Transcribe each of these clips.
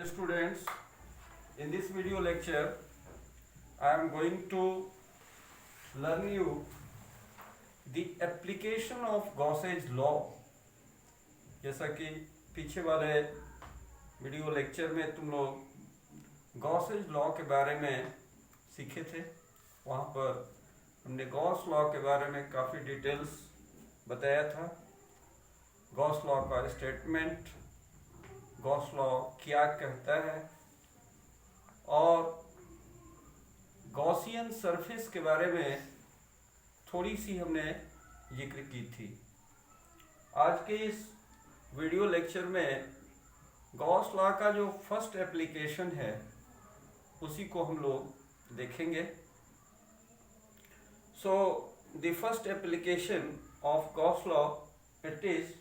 Dear students, in this video lecture, I am going to learn you the application of Gauss's law. जैसा कि पीछे वाले video lecture में तुम लोग गॉसेज लॉ के बारे में सीखे थे। वहाँ पर हमने गॉस लॉ के बारे में काफ़ी डिटेल्स बताया था। गॉस लॉ का स्टेटमेंट, गॉस लॉ क्या कहता है और गॉसियन सरफेस के बारे में थोड़ी सी हमने जिक्र की थी। आज के इस वीडियो लेक्चर में गॉस लॉ का जो फर्स्ट एप्लीकेशन है उसी को हम लोग देखेंगे। So the first application of Gauss law, it is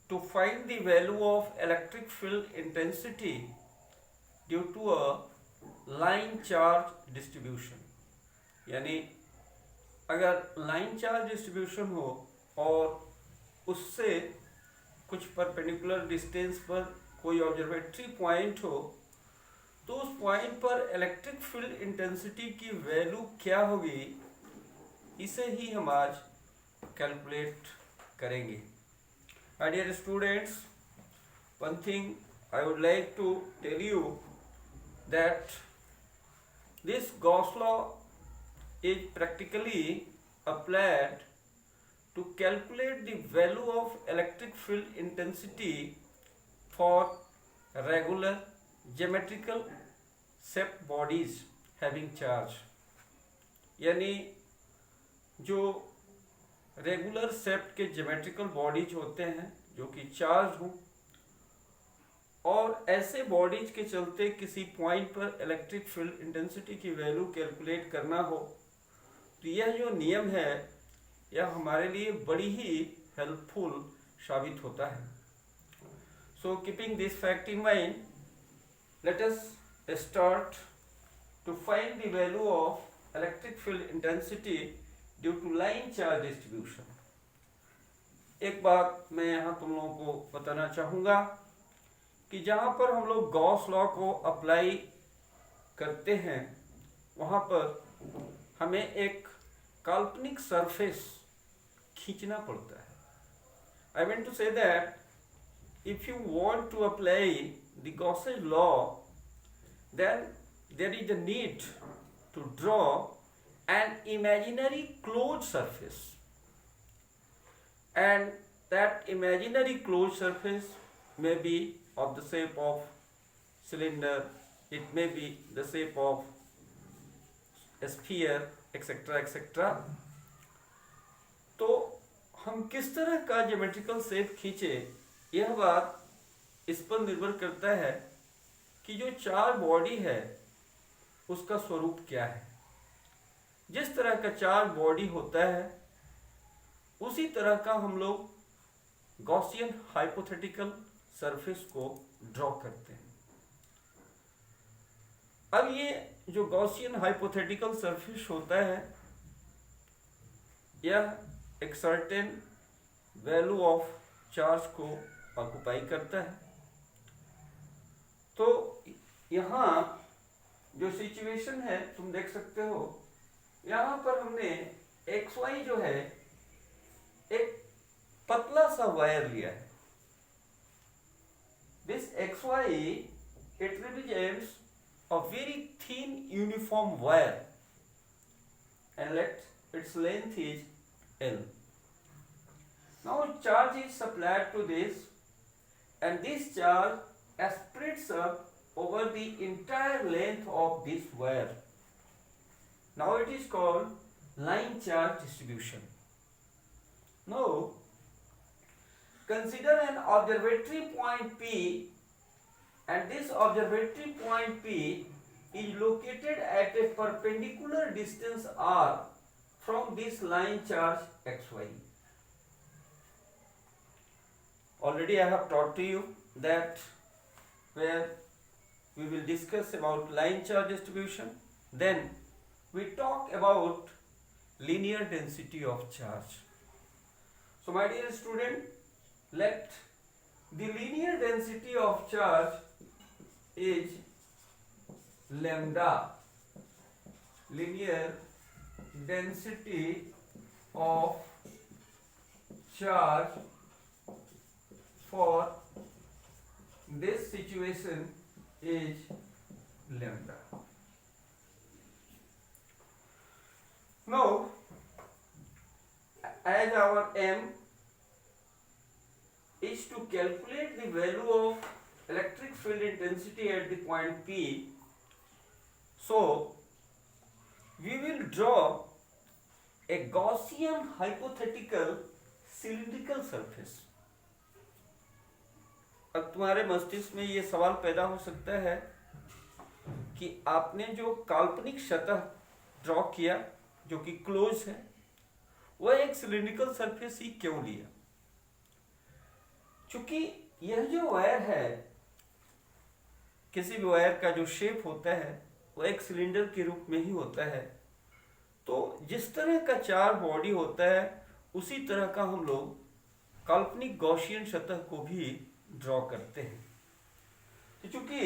to find the value of electric field intensity due to a line charge distribution। यानी अगर लाइन चार्ज डिस्ट्रीब्यूशन हो और उससे कुछ परपेंडिकुलर डिस्टेंस पर कोई ऑब्जर्वेटरी पॉइंट हो तो उस पॉइंट पर इलेक्ट्रिक फील्ड इंटेंसिटी की वैल्यू क्या होगी, इसे ही हम आज कैलकुलेट करेंगे। My dear students, one thing I would like to tell you that this Gauss law is practically applied to calculate the value of electric field intensity for regular geometrical shaped bodies having charge। यानी जो regular shaped के geometrical bodies होते हैं जो कि charge हों और ऐसे बॉडीज के चलते किसी पॉइंट पर इलेक्ट्रिक फील्ड इंटेंसिटी की वैल्यू कैलकुलेट करना हो, तो यह जो नियम है यह हमारे लिए बड़ी ही हेल्पफुल साबित होता है। So keeping this fact in mind, let us start to find the value of electric field intensity due to line charge distribution. एक बात मैं यहाँ तुम लोगों को बताना चाहूँगा कि जहाँ पर हम लोग गॉस लॉ को अप्लाई करते हैं वहाँ पर हमें एक काल्पनिक सरफेस खींचना पड़ता है। I mean to say that if you want to apply the Gauss's law then there is the need to draw an imaginary closed surface, and that imaginary closed surface may be of the shape of cylinder, it may be the shape of a sphere, etc etc। तो हम किस तरह का geometrical shape खींचे, यह बात इस पर निर्भर करता है कि जो चार बॉडी है उसका स्वरूप क्या है। जिस तरह का चार्ज बॉडी होता है उसी तरह का हम लोग गॉसियन हाइपोथेटिकल सरफेस को ड्रॉ करते हैं। अब ये जो गॉसियन हाइपोथेटिकल सरफेस होता है यह एक सर्टेन वैल्यू ऑफ चार्ज को ऑक्युपाई करता है। तो यहाँ जो सिचुएशन है तुम देख सकते हो, यहाँ पर हमने XY जो है एक पतला सा वायर लिया है। This XY it represents a very thin uniform wire and let its length is L। Now charge is supplied to this and this charge spreads up over the entire length of this wire। Now it is called line charge distribution। Now consider an observatory point P, and this observatory point P is located at a perpendicular distance r from this line charge XY। Already I have taught to you that where we will discuss about line charge distribution, then we talk about linear density of charge। So my dear student, let the linear density of charge is lambda, linear density of charge for this situation is lambda. Now, as our aim is to calculate the value of electric field intensity at the point P, so we will draw a Gaussian hypothetical cylindrical surface. अब तुम्हारे मस्तिष्क में ये सवाल पैदा हो सकता है कि आपने जो काल्पनिक सतह ड्रॉ किया जो कि क्लोज है, वह एक सिलिंड्रिकल सरफेस ही क्यों लिया? क्योंकि यह जो वायर है, किसी भी वायर का जो शेप होता है वह एक सिलेंडर के रूप में ही होता है। तो जिस तरह का चार बॉडी होता है उसी तरह का हम लोग काल्पनिक गॉसियन सतह को भी ड्रॉ करते हैं। तो चूंकि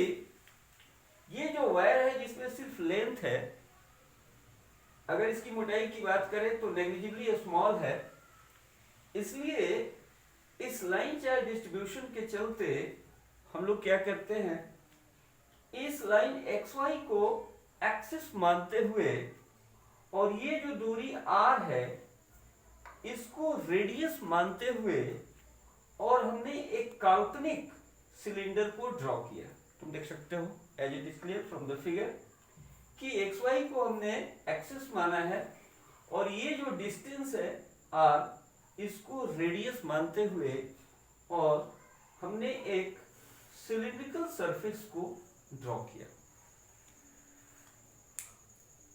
ये जो वायर है जिसमें सिर्फ लेंथ है, अगर इसकी मोटाई की बात करें तो नेग्लिजिबली स्मॉल है, इसलिए इस लाइन चार्ज डिस्ट्रीब्यूशन के चलते हम लोग क्या करते हैं, इस लाइन XY को एक्सिस मानते हुए और ये जो दूरी R है इसको रेडियस मानते हुए और हमने एक काल्पनिक सिलेंडर को ड्रॉ किया। तुम देख सकते हो as it is clear from the figure कि XY को हमने एक्सिस माना है और ये जो डिस्टेंस है R इसको रेडियस मानते हुए और हमने एक सिलिंड्रिकल सरफेस को ड्रॉ किया।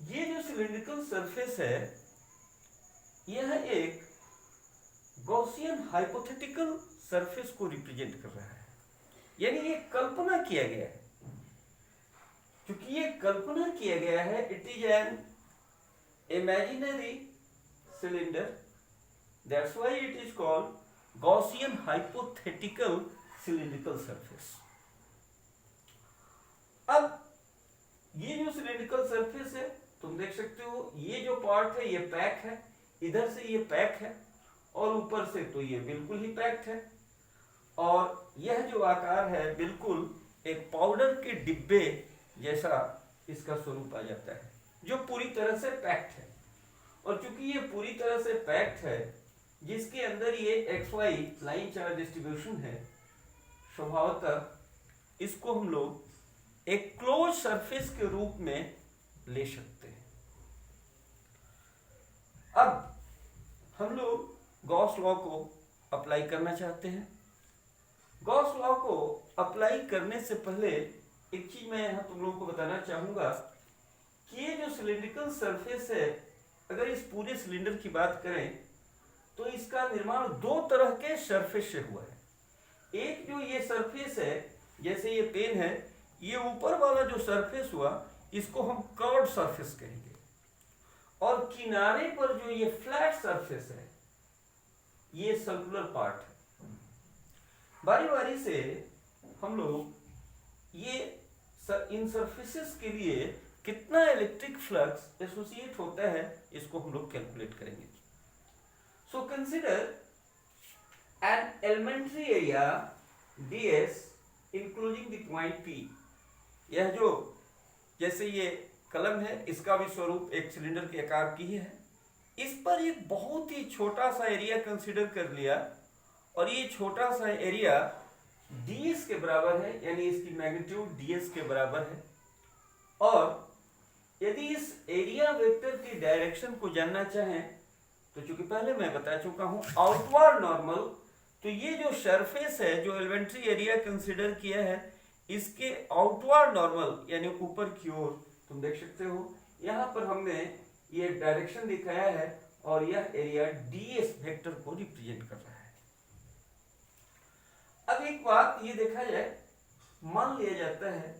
ये जो सिलिंड्रिकल सरफेस है यह एक गॉसियन हाइपोथेटिकल सरफेस को रिप्रेजेंट कर रहा है, यानी ये कल्पना किया गया है। क्योंकि ये कल्पना किया गया है, it is an imaginary cylinder, that's why it is called Gaussian hypothetical cylindrical surface. अब ये जो सिलिंड्रिकल सरफेस है तुम देख सकते हो, ये जो पार्ट है ये पैक है, इधर से ये पैक है और ऊपर से तो ये बिल्कुल ही पैक्ड है, और यह जो आकार है बिल्कुल एक पाउडर के डिब्बे जैसा इसका स्वरूप आ जाता है जो पूरी तरह से पैक्ड है। और चूंकि ये पूरी तरह से पैक्ड है जिसके अंदर ये XY लाइन चार्ज डिस्ट्रीब्यूशन है, स्वभावतः इसको हम लोग एक क्लोज सरफेस के रूप में ले सकते हैं। अब हम लोग गॉस लॉ को अप्लाई करना चाहते हैं। गॉस लॉ को अप्लाई करने से पहले एक चीज मैं यहां तुम लोगों को बताना चाहूंगा कि ये जो सिलिंड्रिकल सरफेस है, अगर इस पूरे सिलेंडर की बात करें तो इसका निर्माण दो तरह के सरफेस से हुआ है। एक जो ये सरफेस है, जैसे ये पेन है, ये ऊपर वाला जो सरफेस हुआ इसको हम कर्व्ड सरफेस कहेंगे, और किनारे पर जो ये फ्लैट सरफेस है ये सर्कुलर पार्ट है। बारी बारी से हम लोग ये इन सरफेसेस के लिए कितना इलेक्ट्रिक फ्लक्स एसोसिएट होता है इसको हम लोग कैलकुलेट करेंगे। So consider an elementary area ds including the point P। यह जो जैसे ये कलम है इसका भी स्वरूप एक सिलेंडर के आकार की ही है। इस पर एक बहुत ही छोटा सा एरिया कंसीडर कर लिया और ये छोटा सा एरिया ds के बराबर है, यानी इसकी मैग्नीट्यूड ds के बराबर है। और यदि इस एरिया वेक्टर की डायरेक्शन को जानना चाहें तो चूंकि पहले मैं बता चुका हूं आउटवर्ड नॉर्मल, तो ये जो सरफेस है जो एलिमेंट्री एरिया कंसीडर किया है इसके आउटवर्ड नॉर्मल यानी ऊपर की ओर तुम देख सकते हो यहां पर हमने ये डायरेक्शन दिखाया है और यह एरिया ds वेक्टर को रिप्रेजेंट कर रहा है। अब एक बात ये देखा जाए, मान लिया जाता है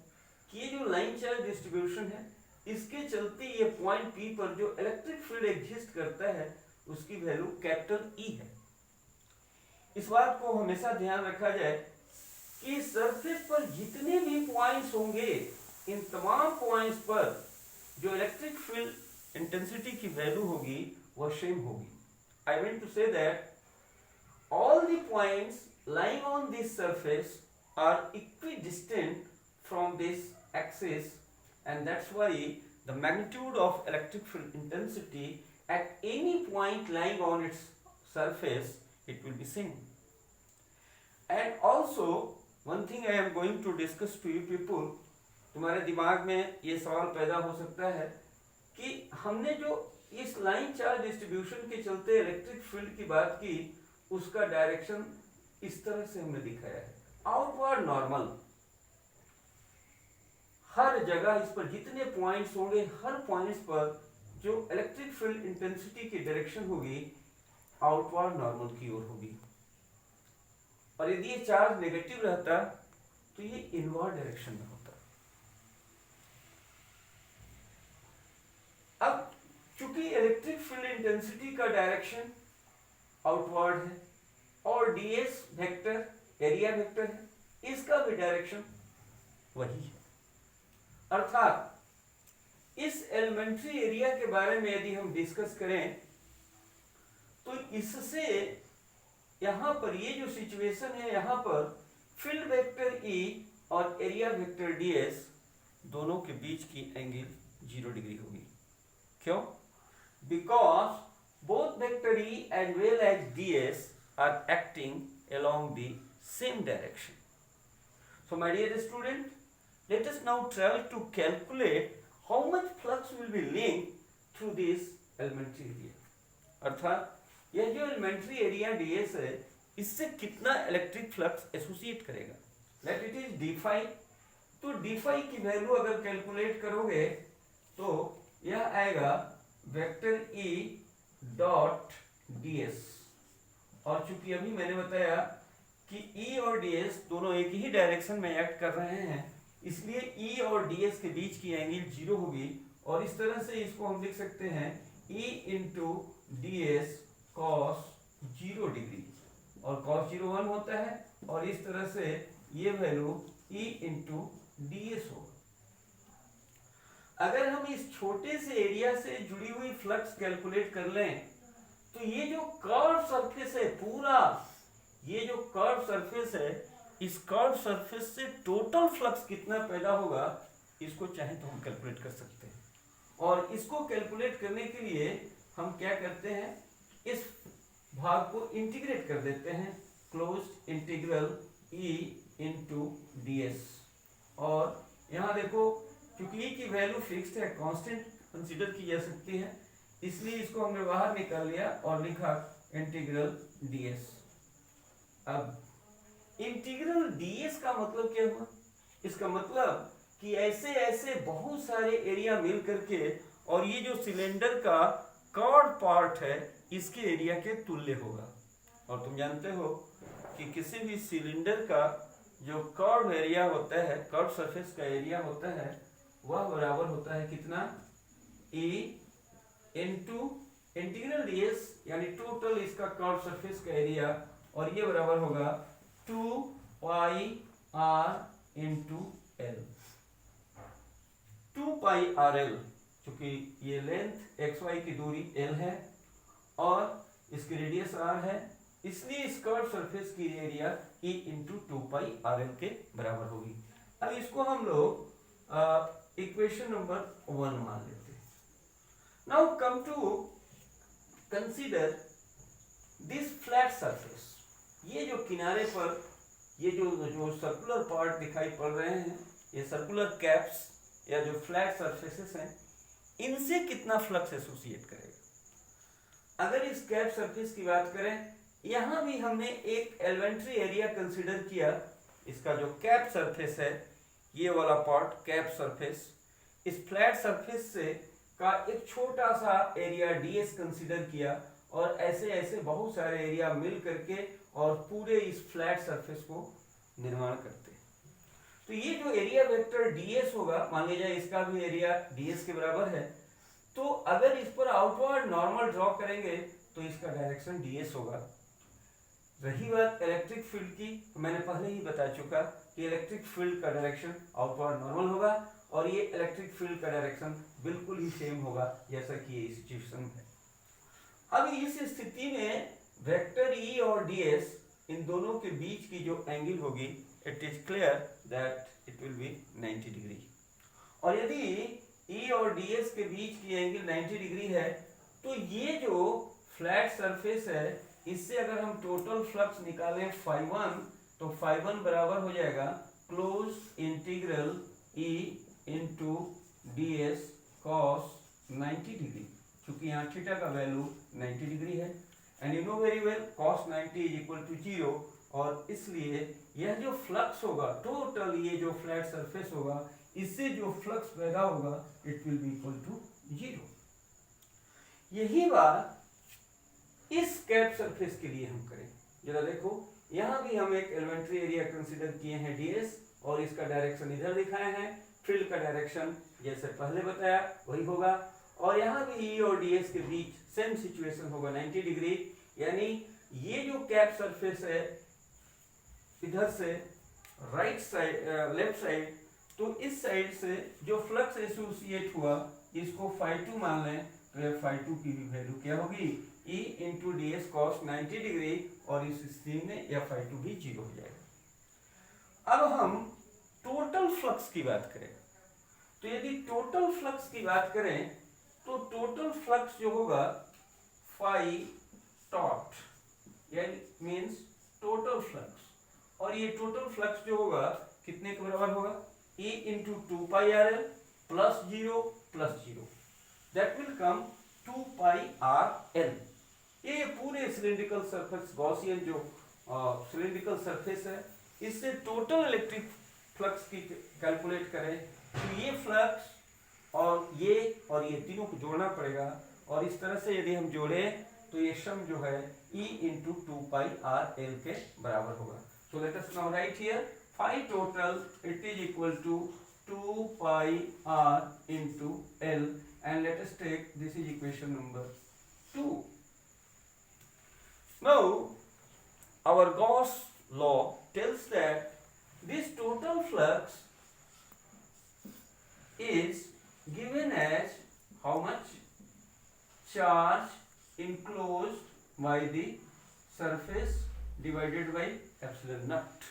कि ये जो लाइन चार्ज डिस्ट्रीब्यूशन है इसके चलते ये पॉइंट P पर जो इलेक्ट्रिक फील्ड एग्जिस्ट करता है उसकी वैल्यू कैपिटल E है। इस बात को हमेशा ध्यान रखा जाए, कि सरफेस पर जितने भी पॉइंट्स होंगे, इन तमाम पॉइंट्स पर जो इलेक्ट्रिक फील्ड इंटेंसिटी की वैल्यू होगी वह सेम होगी. I mean to say that all the points lying on this surface are equidistant from this axis, and that's why the magnitude of electric field intensity at any point lying on its surface, it will be same. And also one thing I am going to discuss to you people, तुम्हारे दिमाग में ये सवाल पैदा हो सकता है कि हमने जो इस लाइन चार्ज डिस्ट्रीब्यूशन के चलते इलेक्ट्रिक फील्ड की बात की, उसका डायरेक्शन इस तरह से हमने दिखाया है, आउटवर्ड नॉर्मल. हर जगह इस पर जितने पॉइंट्स होंगे, हर पॉइंट्स पर जो इलेक्ट्रिक फील्ड इंटेंसिटी की डायरेक्शन होगी आउटवर्ड नॉर्मल की ओर होगी. और यदि ये चार्ज नेगेटिव रहता तो ये इनवर्ड डायरेक्शन में होता. अब चूंकि इलेक्ट्रिक फील्ड इंटेंसिटी का डायरेक्शन आउटवर्ड है और ds वेक्टर एरिया वेक्टर है, इसका भी डायरेक्शन वही है. अर्थात इस एलिमेंट्री एरिया के बारे में यदि हम डिस्कस करें तो इससे यहां पर ये जो सिचुएशन है, यहां पर फील्ड वेक्टर E और एरिया वेक्टर ds दोनों के बीच की एंगल 0 डिग्री होगी. क्यों? Because both vector E and well as ds are acting along the same direction. So my dear student, let us now try to calculate how much flux will be linked through this elementary area. अर्थात यह जो elementary area ds है, इससे कितना electric flux associate करेगा. Let it is d phi. तो d phi की value अगर कैलकुलेट करोगे तो यह आएगा वेक्टर E डॉट ds. और चूंकि अभी मैंने बताया कि E और ds दोनों एक ही डायरेक्शन में एक्ट कर रहे हैं, इसलिए E और ds के बीच की एंगल 0 होगी. और इस तरह से इसको हम लिख सकते हैं E into ds cos 0 degree, और cos 0 1 होता है, और इस तरह से ये वैल्यू E इंटू ds होगा. अगर हम इस छोटे से एरिया से जुड़ी हुई फ्लक्स कैलकुलेट कर लें तो ये जो कर्व सरफेस है, पूरा ये जो कर्व सरफेस है, इस कर्व सरफेस से टोटल फ्लक्स कितना पैदा होगा इसको चाहे तो हम कैलकुलेट कर सकते हैं. और इसको कैलकुलेट करने के लिए हम क्या करते हैं, इस भाग को इंटीग्रेट कर देते हैं, closed integral E into ds. और यहाँ देखो क्योंकि E की वैल्यू फिक्स्ड है, कांस्टेंट कंसीडर की जा सकती है, इसलिए इसको हमने बाहर निकाल लिया और लिखा इंटीग्रल ds. अब इंटीग्रल ds का मतलब क्या हुआ? इसका मतलब कि ऐसे ऐसे बहुत सारे एरिया मिल करके और ये जो सिलेंडर का कर्व पार्ट है इसके एरिया के तुल्य होगा. और तुम जानते हो कि किसी भी सिलेंडर का जो कर्व एरिया होता है, कर्व सरफेस का एरिया होता है, वह बराबर होता है कितना? E इंटू इंटीग्रल ds, यानी टोटल इसका कर्व सरफेस का एरिया, और ये बराबर होगा 2 पाई r into l. 2 pi R L, चूंकि ये लेंथ xy की दूरी l है और इसकी रेडियस r है, इसलिए इस कर्व सरफेस की area E into 2 pi R L के बराबर होगी. अब इसको हम लोग इक्वेशन नंबर 1 मान लेते हैं. Now come to consider this flat surface. ये जो किनारे पर ये जो सर्कुलर पार्ट दिखाई पड़ रहे हैं, ये सर्कुलर कैप्स या जो फ्लैट सरफेसेस हैं, इनसे कितना फ्लक्स एसोसिएट करेगा. अगर इस कैप सरफेस की बात करें, यहां भी हमने एक एलिमेंट्री एरिया कंसीडर किया. इसका जो कैप सरफेस है, ये वाला पार्ट कैप सरफेस, इस फ्लैट सरफेस से का एक छोटा सा एरिया ds कंसीडर किया, और ऐसे ऐसे बहुत सारे एरिया मिल करके और पूरे इस फ्लैट सरफेस को निर्माण करते हैं. तो ये जो एरिया वेक्टर ds होगा, मान लीजिए इसका भी एरिया ds के बराबर है, तो अगर इस पर आउटवर्ड नॉर्मल ड्रॉ करेंगे तो इसका डायरेक्शन ds होगा. रही बात इलेक्ट्रिक फील्ड की, तो मैंने पहले ही बता चुका कि इलेक्ट्रिक फील्ड का डायरेक्शन आउटवर्ड नॉर्मल होगा और ये इलेक्ट्रिक फील्ड का डायरेक्शन बिल्कुल ही सेम होगा जैसा कि ये सिचुएशन है। अब इस स्थिति में वेक्टर ई और डीएस इन दोनों के बीच की जो एंगल होगी, it is clear that it will B 90 degree. और यदि ई और डीएस के बीच की एंगल 90 डिग्री है तो ये जो फ्लैट सरफेस है इससे अगर हम टोटल फ्लक्स निकालें φ1 तो φ1 बराबर हो जाएगा close integral E into D S cos 90 degree, क्योंकि यहाँ थीटा का वैल्यू 90 डिग्री है and you know very well cos 90 is equal to 0, और इसलिए यह जो फ्लक्स होगा टोटल, ये जो फ्लैट सरफेस होगा इससे जो फ्लक्स पैदा होगा it will be equal to 0। यही बात इस कैप सरफेस के लिए हम करें। जरा देखो, यहाँ भी हम एक एलिमेंट्री एरिया कंसीडर किए हैं ds और इसका डायरेक्शन इधर दिखाए हैं, फील्ड का डायरेक्शन जैसे पहले बताया वही होगा, और यहाँ भी e और ds के बीच सेम सिचुएशन होगा 90 डिग्री, यानी ये जो कैप सरफेस है इधर से राइट साइड लेफ्ट साइड, तो इस साइड से जो फ्लक्स एसोसिएट हुआ इसको φ2 मान लें, तो यह φ2 की भी वैल्यू क्या होगी E into D S cos 90 degree, और इस स्थिति में यह φ2 भी 0 हो जाएगा। अब हम टोटल फ्लक्स की बात करें, तो यदि टोटल फ्लक्स की बात करें तो टोटल फ्लक्स जो होगा फाई टॉट, यानी मीन्स टोटल फ्लक्स, और ये टोटल फ्लक्स जो होगा कितने के बराबर होगा E into 2 pi R L plus 0 that will come 2 pi R L. ये पूरे सिलिंड्रिकल सरफेस गॉसियन जो सिलिंड्रिकल सरफेस है, इससे टोटल इलेक्ट्रिक फ्लक्स की कैलकुलेट करें तो ये फ्लक्स और ये तीनों को जोड़ना पड़ेगा, और इस तरह से यदि हम जोड़ें तो ये सम जो है E into 2 pi R L के बराबर होगा। So let us now write here phi total it is equal to 2 pi R into L, and let us take this is equation number 2. Now our Gauss law tells that this total flux is given as how much charge enclosed by the surface divided by epsilon naught.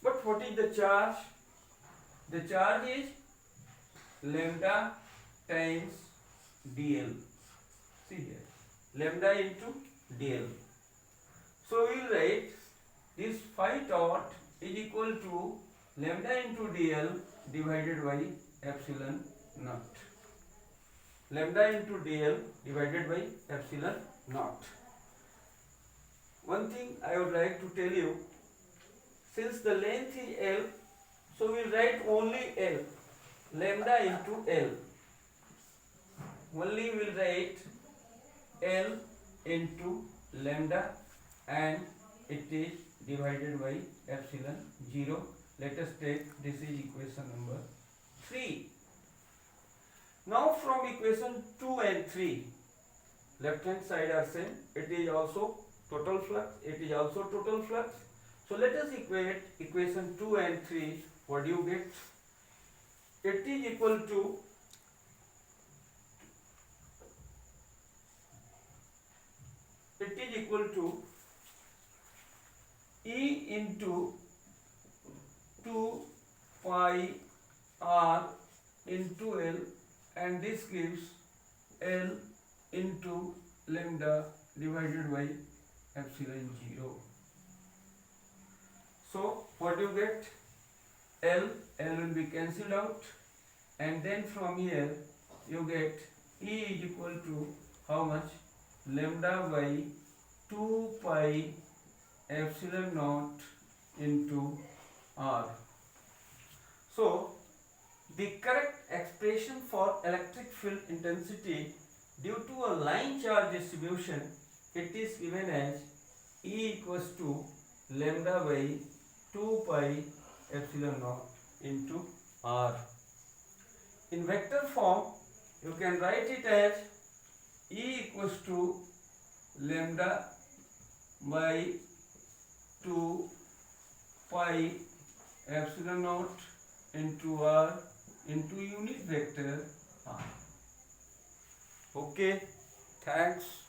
But what is the charge? The charge is lambda times dl. See here, lambda into dl. So we will write this phi dot is equal to lambda into dl divided by epsilon naught. Lambda into dl divided by epsilon naught. One thing I would like to tell you, since the length is L, so we will write only L, lambda into L. Only will write L into lambda and it is divided by epsilon 0. Let us take this is equation number 3. Now from equation 2 and 3, left hand side are same, it is also total flux, it is also total flux. So let us equate equation 2 and 3. What do you get? It is equal to E into 2 pi r into L, and this gives L into lambda divided by epsilon 0. So what do you get? L will be cancelled out, and then from here you get E is equal to how much? Lambda by 2 pi epsilon naught into r. So the correct expression for electric field intensity due to a line charge distribution, it is given as E equals to lambda by 2 pi epsilon naught into r. In vector form, you can write it as E equals to lambda by into pi epsilon naught into r into unit vector r. Okay, thanks.